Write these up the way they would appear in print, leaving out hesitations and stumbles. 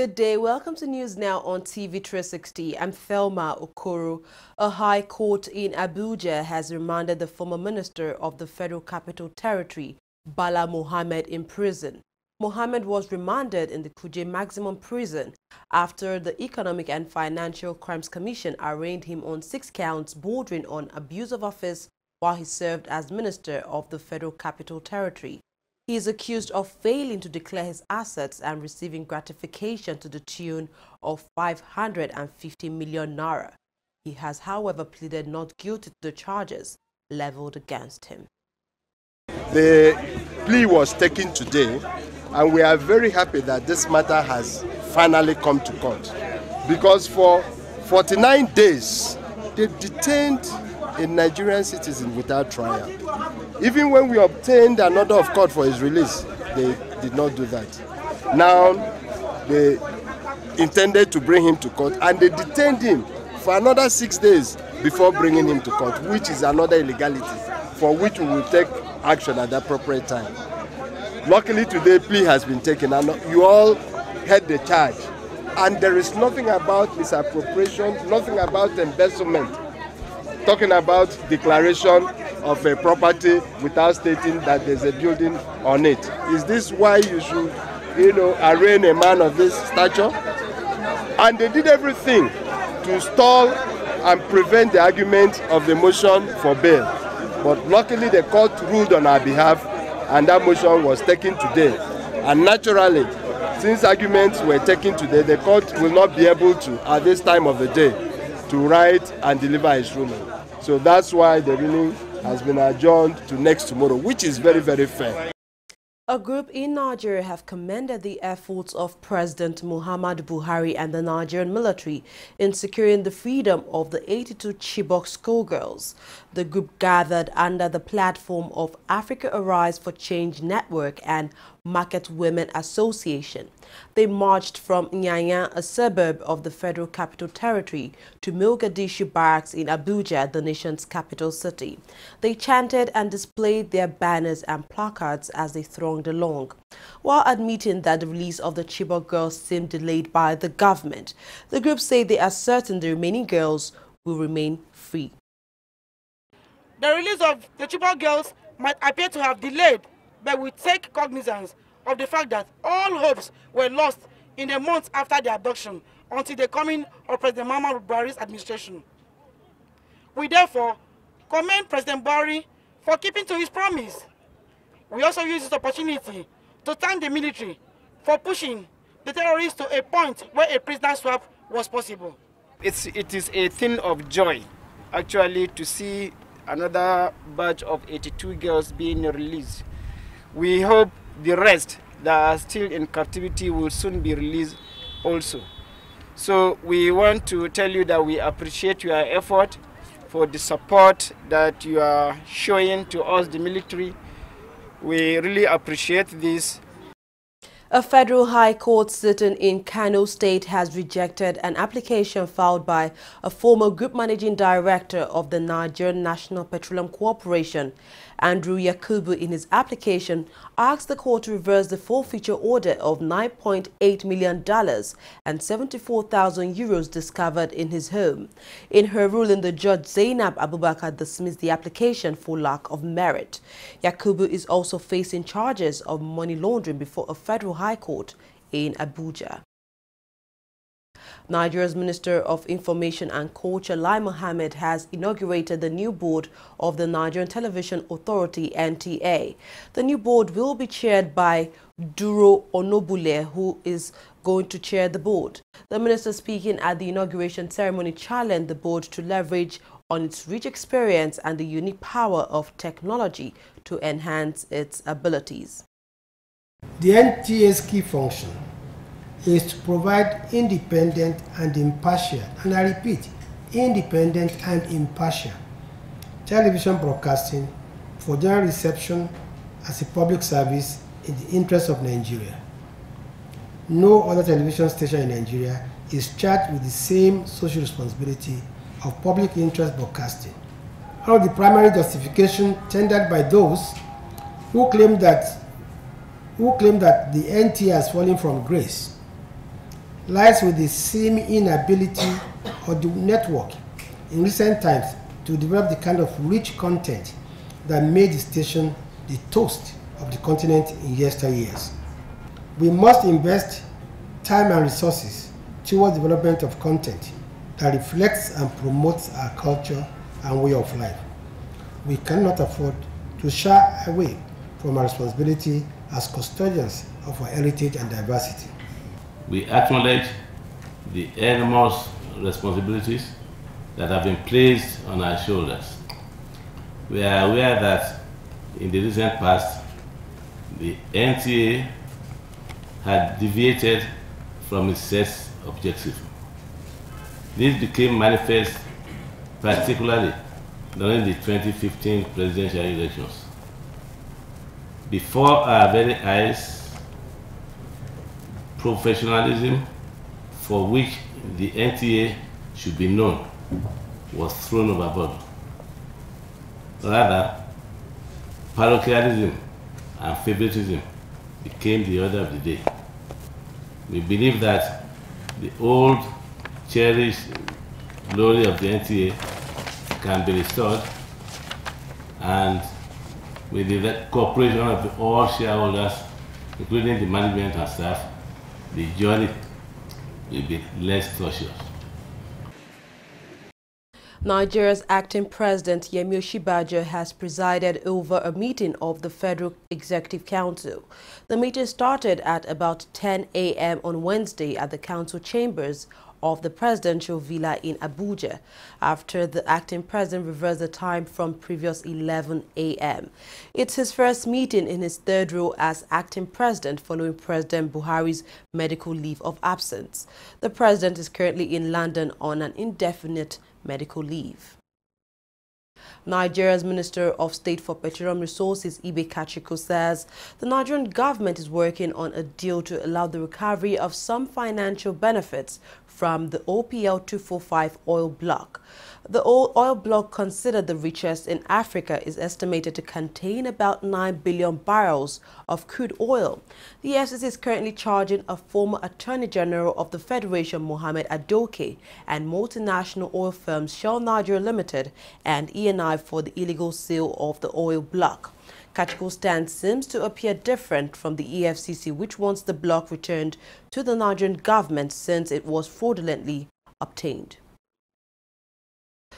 Good day. Welcome to News Now on TV360. I'm Thelma Okoro. A high court in Abuja has remanded the former minister of the Federal Capital Territory, Bala Mohammed, in prison. Mohammed was remanded in the Kuje Maximum Prison after the Economic and Financial Crimes Commission arraigned him on 6 counts bordering on abuse of office while he served as minister of the Federal Capital Territory. He is accused of failing to declare his assets and receiving gratification to the tune of 550 million naira. He has, however, pleaded not guilty to the charges leveled against him. The plea was taken today, and we are very happy that this matter has finally come to court. Because for 49 days, they detained a Nigerian citizen without trial. Even when we obtained an order of court for his release, they did not do that. Now, they intended to bring him to court, and they detained him for another 6 days before bringing him to court, which is another illegality, for which we will take action at the appropriate time. Luckily, today, plea has been taken, and you all heard the charge. And there is nothing about misappropriation, nothing about embezzlement, talking about declaration of a property without stating that there's a building on it. Is this why you should, arraign a man of this stature? And they did everything to stall and prevent the argument of the motion for bail. But luckily, the court ruled on our behalf, and that motion was taken today. And naturally, since arguments were taken today, the court will not be able to, at this time of the day, to write and deliver its ruling. So that's why the ruling has been adjourned to next tomorrow, which is very, very fair. A group in Nigeria have commended the efforts of President Muhammadu Buhari and the Nigerian military in securing the freedom of the 82 Chibok schoolgirls. The group gathered under the platform of Africa Arise for Change Network and Market Women Association. They marched from Nyanya, a suburb of the Federal Capital Territory, to Mogadishu Barracks in Abuja, the nation's capital city. They chanted and displayed their banners and placards as they thronged along. While admitting that the release of the Chibok girls seemed delayed by the government, the group say they are certain the remaining girls will remain free. The release of the Chibok girls might appear to have delayed, but we take cognizance of the fact that all hopes were lost in the months after the abduction until the coming of President Muhammadu Buhari's administration. We therefore commend President Buhari for keeping to his promise. We also use this opportunity to thank the military for pushing the terrorists to a point where a prisoner swap was possible. It is a thing of joy, actually, to see another batch of 82 girls being released. We hope the rest that are still in captivity will soon be released also. So we want to tell you that we appreciate your effort for the support that you are showing to us, the military. We really appreciate this. A federal high court sitting in Kano State has rejected an application filed by a former group managing director of the Nigerian National Petroleum Corporation. Andrew Yakubu, in his application, asked the court to reverse the forfeiture order of $9.8 million and 74,000 euros discovered in his home. In her ruling, the judge Zainab Abubakar dismissed the application for lack of merit. Yakubu is also facing charges of money laundering before a federal high court in Abuja. Nigeria's Minister of Information and Culture, Lai Mohammed, has inaugurated the new board of the Nigerian Television Authority, NTA. The new board will be chaired by Duro Onobule, who is going to chair the board. The minister, speaking at the inauguration ceremony, challenged the board to leverage on its rich experience and the unique power of technology to enhance its abilities. The NTA's key function is to provide independent and impartial, and I repeat, independent and impartial television broadcasting for general reception as a public service in the interest of Nigeria. No other television station in Nigeria is charged with the same social responsibility of public interest broadcasting. One of the primary justifications tendered by those who claim that the NTA has fallen from grace lies with the seeming inability of the network in recent times to develop the kind of rich content that made the station the toast of the continent in yesteryears. We must invest time and resources towards development of content that reflects and promotes our culture and way of life. We cannot afford to shy away from our responsibility as custodians of our heritage and diversity. We acknowledge the enormous responsibilities that have been placed on our shoulders. We are aware that in the recent past, the NTA had deviated from its set objective. This became manifest particularly during the 2015 presidential elections. Before our very eyes, professionalism for which the NTA should be known was thrown overboard. Rather, parochialism and favoritism became the order of the day. We believe that the old, cherished glory of the NTA can be restored, and with the cooperation of all shareholders, including the management and staff, the journey will be less tortuous. Nigeria's acting president, Yemi Osinbajo, has presided over a meeting of the Federal Executive Council. The meeting started at about 10 a.m. on Wednesday at the council chambers of the presidential villa in Abuja, after the acting president reversed the time from previous 11 a.m. It's his first meeting in his third role as acting president following President Buhari's medical leave of absence. The president is currently in London on an indefinite medical leave. Nigeria's Minister of State for Petroleum Resources, Ibe Kachiko, says the Nigerian government is working on a deal to allow the recovery of some financial benefits from the OPL 245 oil block. The oil block, considered the richest in Africa, is estimated to contain about 9 billion barrels of crude oil. The FCC is currently charging a former Attorney General of the Federation, Mohammed Adoke, and multinational oil firms Shell Nigeria Limited and ENI for the illegal sale of the oil block. Kachiko's stance seems to appear different from the EFCC, which wants the block returned to the Nigerian government since it was fraudulently obtained.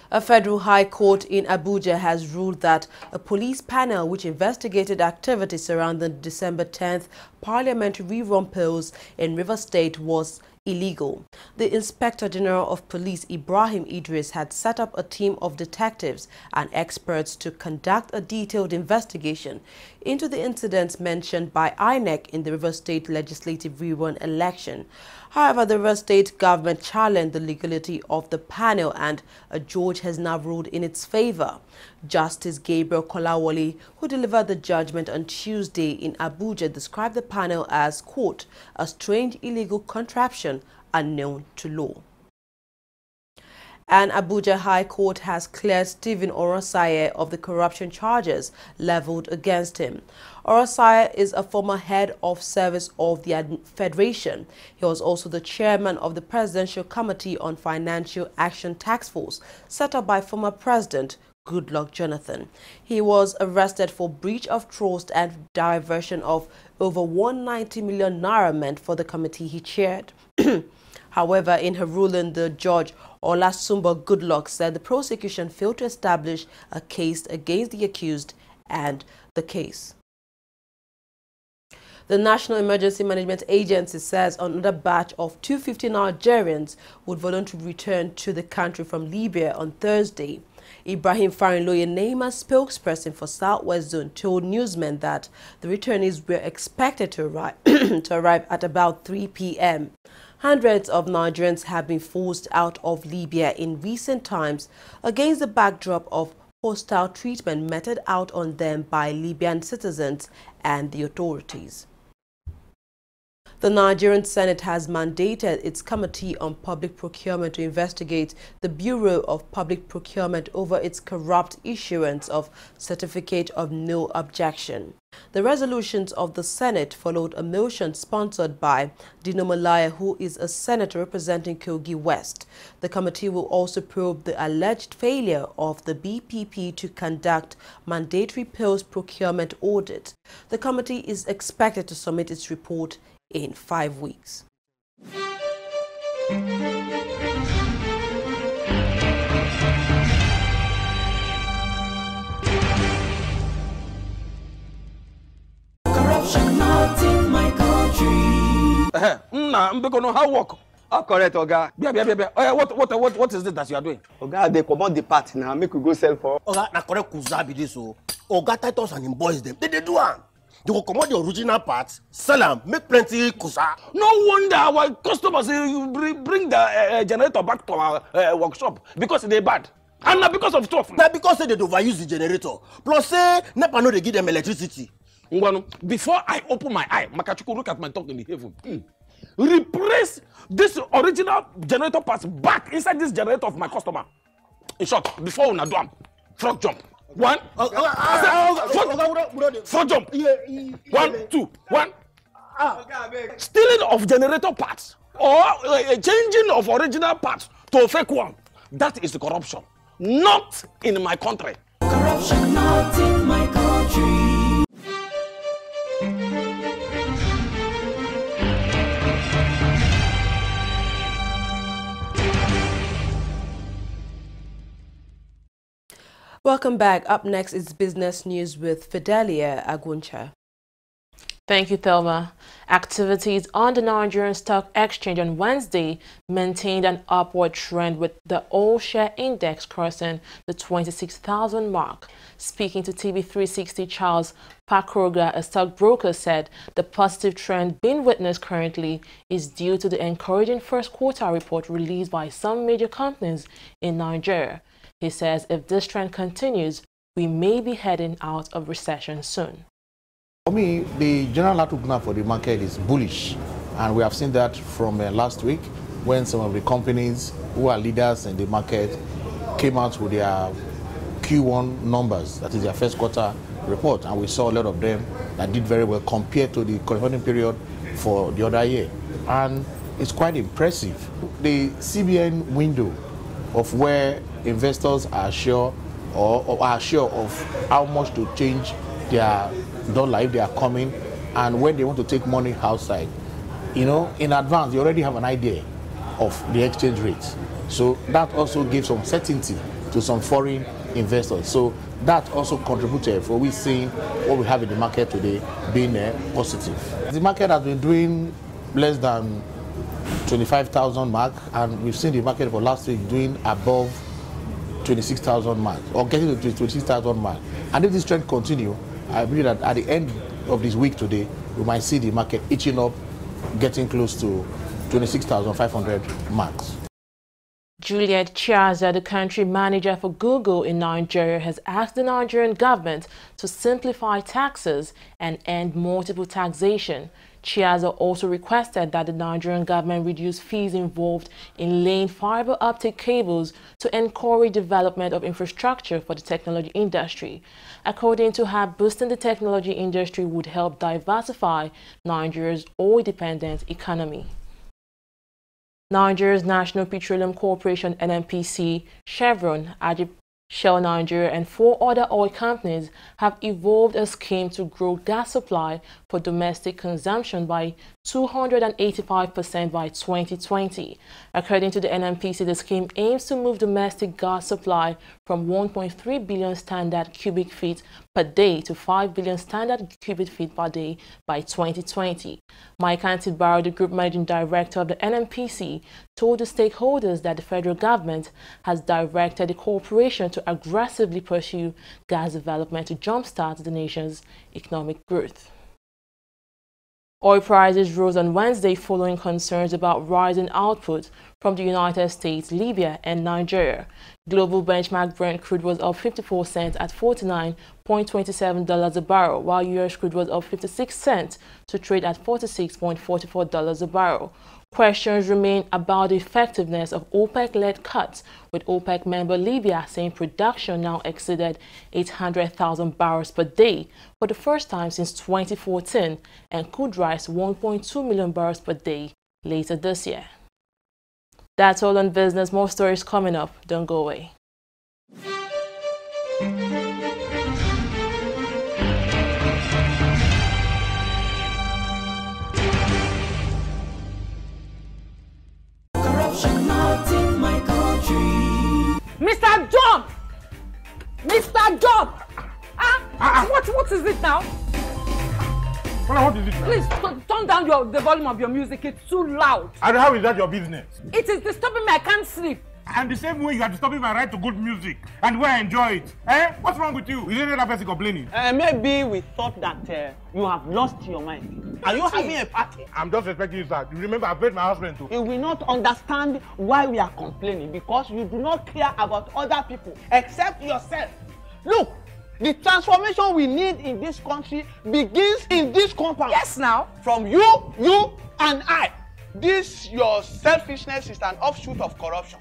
A federal high court in Abuja has ruled that a police panel which investigated activities surrounding the December 10th parliamentary rerun polls in Rivers State was illegal. The Inspector General of Police, Ibrahim Idris, had set up a team of detectives and experts to conduct a detailed investigation into the incidents mentioned by INEC in the Rivers State legislative rerun election. However, the Rivers State government challenged the legality of the panel, and a judge has now ruled in its favor. Justice Gabriel Kolawole, who delivered the judgment on Tuesday in Abuja, described the panel as, quote, a strange illegal contraption unknown to law. An Abuja High Court has cleared Stephen Orosaye of the corruption charges leveled against him. Orosaye is a former head of service of the Federation. He was also the chairman of the Presidential Committee on Financial Action Task Force, set up by former President Goodluck Jonathan. He was arrested for breach of trust and diversion of over 190 million naira meant for the committee he chaired. However, in her ruling, the judge, Olasumbo Goodluck, said the prosecution failed to establish a case against the accused and the case. The National Emergency Management Agency says another batch of 250 Nigerians would voluntarily return to the country from Libya on Thursday. Ibrahim Farinloye, named as spokesperson for Southwest Zone, told newsmen that the returnees were expected to arrive at about 3 p.m. Hundreds of Nigerians have been forced out of Libya in recent times against the backdrop of hostile treatment meted out on them by Libyan citizens and the authorities. The Nigerian Senate has mandated its Committee on Public Procurement to investigate the Bureau of Public Procurement over its corrupt issuance of Certificate of No Objection. The resolutions of the Senate followed a motion sponsored by Dino Malaya, who is a senator representing Kogi West. The committee will also probe the alleged failure of the BPP to conduct mandatory post-procurement audit. The committee is expected to submit its report in 5 weeks. Corruption not in my country. How work? Oh, correct, Oga. What is it that you are doing? Oga, they command the part now. Make we go sell for. Oga, na correct kuza be this so. Oga Titus and him boys them. They do am. They will command the original parts, sell them, make plenty kusa. No wonder our customers bring the generator back to our workshop because they bad. And not because of stuff. Now because they overuse the generator. Plus say NEPA no they give them electricity. Before I open my eye, Makachuku look at my talk in the heaven. Replace this original generator parts back inside this generator of my customer. In short, before una do am, frog jump. One, frog jump. 1, 2, 1. Stealing of generator parts or changing of original parts to a fake one. That is the corruption. Not in my country. Corruption not in my country. Welcome back. Up next is business news with Fidelia Aguncha. Thank you, Thelma. Activities on the Nigerian Stock Exchange on Wednesday maintained an upward trend with the all-share index crossing the 26,000 mark. Speaking to TV360, Charles Pakroga, a stockbroker, said the positive trend being witnessed currently is due to the encouraging first quarter report released by some major companies in Nigeria. He says if this trend continues, we may be heading out of recession soon. For me, the general outlook now for the market is bullish, and we have seen that from last week when some of the companies who are leaders in the market came out with their Q1 numbers, that is their first quarter report, and we saw a lot of them that did very well compared to the corresponding period for the other year. And it's quite impressive. The CBN window of where investors are sure or are sure of how much to change their dollar if they are coming, and when they want to take money outside, you know, in advance, you already have an idea of the exchange rates. So that also gives some certainty to some foreign investors. So that also contributed for we seeing what we have in the market today being positive. The market has been doing less than 25,000 mark, and we've seen the market for last week doing above 26,000 mark, or getting to 26,000 mark. And if this trend continue, I believe that at the end of this week today, we might see the market itching up, getting close to 26,500 marks. Juliet Chiaza, the country manager for Google in Nigeria, has asked the Nigerian government to simplify taxes and end multiple taxation. Chiaza also requested that the Nigerian government reduce fees involved in laying fiber optic cables to encourage development of infrastructure for the technology industry. According to her, boosting the technology industry would help diversify Nigeria's oil-dependent economy. Nigeria's National Petroleum Corporation (NNPC), Chevron, Shell Nigeria, and 4 other oil companies have evolved a scheme to grow gas supply for domestic consumption by 285% by 2020. According to the NNPC, the scheme aims to move domestic gas supply from 1.3 billion standard cubic feet per day to 5 billion standard cubic feet per day by 2020. Mike Antibaro, the group managing director of the NNPC, told the stakeholders that the federal government has directed the corporation to aggressively pursue gas development to jumpstart the nation's economic growth. Oil prices rose on Wednesday following concerns about rising output from the United States, Libya, and Nigeria. Global benchmark Brent crude was up 54 cents at $49.27 a barrel, while U.S. crude was up 56 cents to trade at $46.44 a barrel. Questions remain about the effectiveness of OPEC-led cuts, with OPEC member Libya saying production now exceeded 800,000 barrels per day for the first time since 2014 and could rise 1.2 million barrels per day later this year. That's all on business. More stories coming up. Don't go away. Mr. John! Mr. John! What is it now? What is it now? Please turn down the volume of your music. It's too loud. And how is that your business? It is disturbing me. I can't sleep. And the same way you are disturbing my right to good music and where I enjoy it. Eh? What's wrong with you? Is there another person complaining? Maybe we thought that you have lost your mind. Are you having a party? I'm just respecting you, sir. You remember I paid my husband too. You will not understand why we are complaining because you do not care about other people except yourself. Look, the transformation we need in this country begins in this compound. Yes, now. From you, and I. This your selfishness is an offshoot of corruption.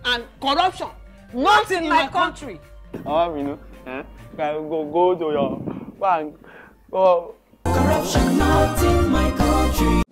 And corruption not in my country. Oh, you know, go to your bank. Go. Corruption not in my country.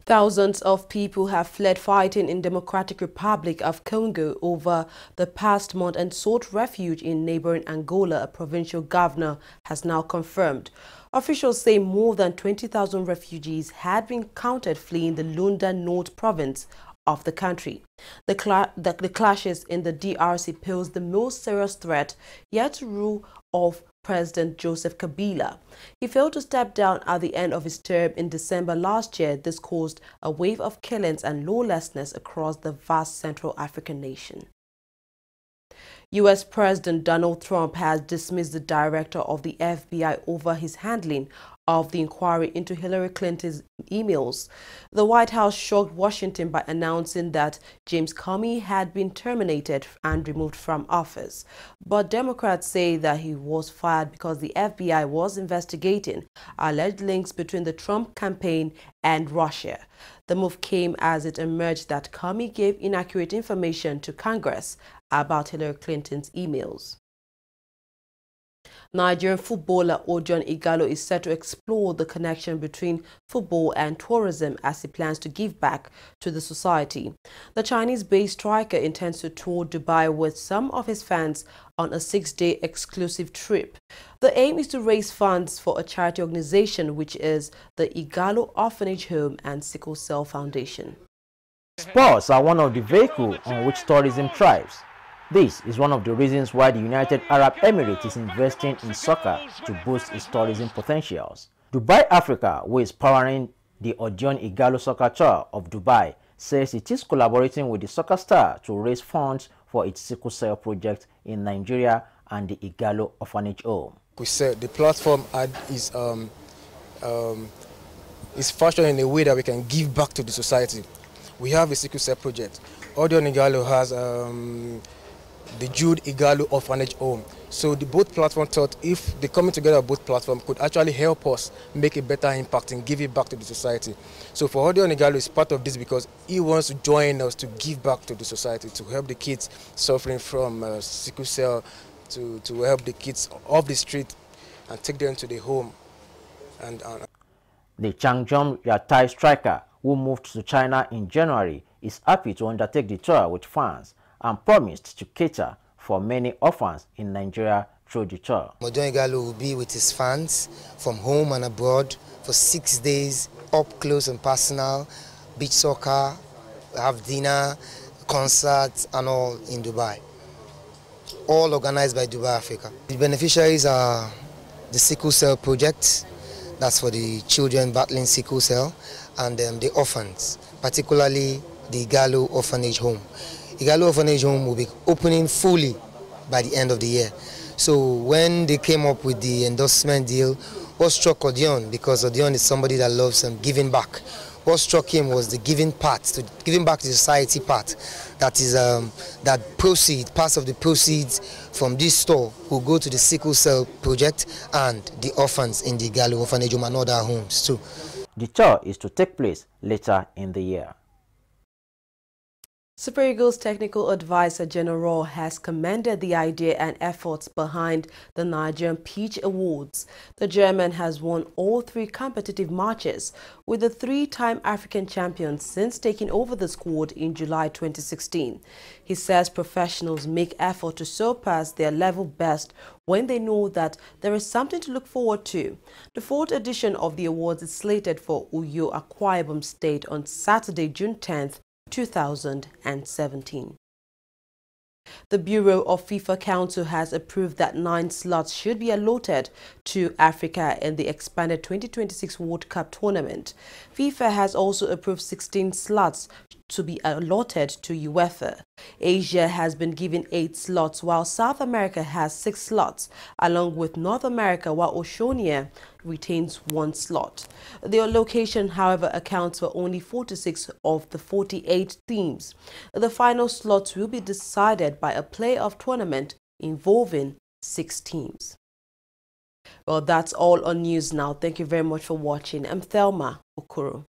Thousands of people have fled fighting in Democratic Republic of Congo over the past month and sought refuge in neighboring Angola, a provincial governor has now confirmed. Officials say more than 20,000 refugees had been counted fleeing the Lunda North province of the country. The clashes in the DRC pose the most serious threat yet to rule of President Joseph Kabila. He failed to step down at the end of his term in December last year. This caused a wave of killings and lawlessness across the vast Central African nation. U.S. President Donald Trump has dismissed the director of the FBI over his handling of the inquiry into Hillary Clinton's emails. The White House shocked Washington by announcing that James Comey had been terminated and removed from office. But Democrats say that he was fired because the FBI was investigating alleged links between the Trump campaign and Russia. The move came as it emerged that Comey gave inaccurate information to Congress about Hillary Clinton's emails. Nigerian footballer Odion Ighalo is set to explore the connection between football and tourism as he plans to give back to the society. The Chinese-based striker intends to tour Dubai with some of his fans on a 6-day exclusive trip. The aim is to raise funds for a charity organization, which is the Ighalo Orphanage Home and Sickle Cell Foundation. Sports are one of the vehicles on which tourism thrives. This is one of the reasons why the United Arab Emirates is investing in soccer to boost its tourism potentials. Dubai Africa, who is powering the Odion Ighalo Soccer Tour of Dubai, says it is collaborating with the soccer star to raise funds for its sickle cell project in Nigeria and the Ighalo Orphanage Home. We said the platform is fashioned in a way that we can give back to the society. We have a sickle cell project. Odion Ighalo has the Jude Ighalo Orphanage Home. So the both platforms thought if the coming together of both platforms could actually help us make a better impact and give it back to the society. So for Odion Ighalo is part of this because he wants to join us to give back to the society, to help the kids suffering from sickle cell, to help the kids off the street and take them to the home. The Changchun Yatai striker, who moved to China in January, is happy to undertake the tour with fans and promised to cater for many orphans in Nigeria through the tour. Odion Ighalo will be with his fans from home and abroad for 6 days, up close and personal, beach soccer, have dinner, concerts and all in Dubai. All organized by Dubai Africa. The beneficiaries are the Sickle Cell Project, that's for the children battling sickle cell, and the orphans, particularly the Igalo Orphanage Home. Igalo Orphanage Home will be opening fully by the end of the year. So when they came up with the endorsement deal, what struck Odion, because Odion is somebody that loves giving back, what struck him was the giving part, giving back to society part. That is parts of the proceeds from this store will go to the sickle cell project and the orphans in the Igalo Orphanage Home and other homes too. The tour is to take place later in the year. Super Eagles Technical Advisor General has commended the idea and efforts behind the Nigerian Peach Awards. The German has won all 3 competitive matches with the 3-time African champion since taking over the squad in July 2016. He says professionals make effort to surpass their level best when they know that there is something to look forward to. The 4th edition of the awards is slated for Uyo, Akwa Ibom State on Saturday, June 10th, 2017. The Bureau of FIFA Council has approved that 9 slots should be allotted to Africa in the expanded 2026 World Cup tournament. FIFA has also approved 16 slots to be allotted to UEFA. Asia has been given 8 slots, while South America has 6 slots, along with North America, while Oceania retains 1 slot. The allocation, however, accounts for only 46 of the 48 teams. The final slots will be decided by a playoff tournament involving 6 teams. Well, that's all on news now. Thank you very much for watching. I'm Thelma Okoro.